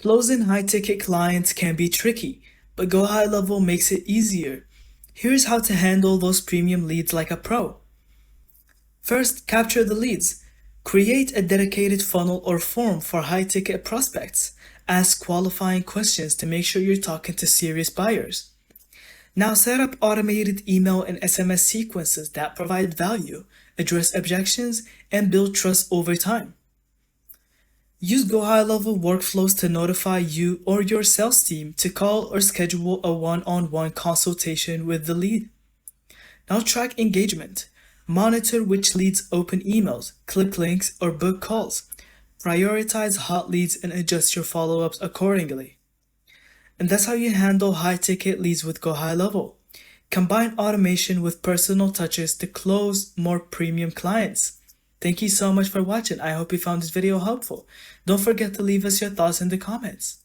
Closing high-ticket clients can be tricky, but GoHighLevel makes it easier. Here's how to handle those premium leads like a pro. First, capture the leads. Create a dedicated funnel or form for high-ticket prospects. Ask qualifying questions to make sure you're talking to serious buyers. Now set up automated email and SMS sequences that provide value, address objections, and build trust over time. Use GoHighLevel workflows to notify you or your sales team to call or schedule a one-on-one consultation with the lead. Now track engagement. Monitor which leads open emails, click links, or book calls. Prioritize hot leads and adjust your follow-ups accordingly. And that's how you handle high-ticket leads with GoHighLevel. Combine automation with personal touches to close more premium clients. Thank you so much for watching. I hope you found this video helpful. Don't forget to leave us your thoughts in the comments.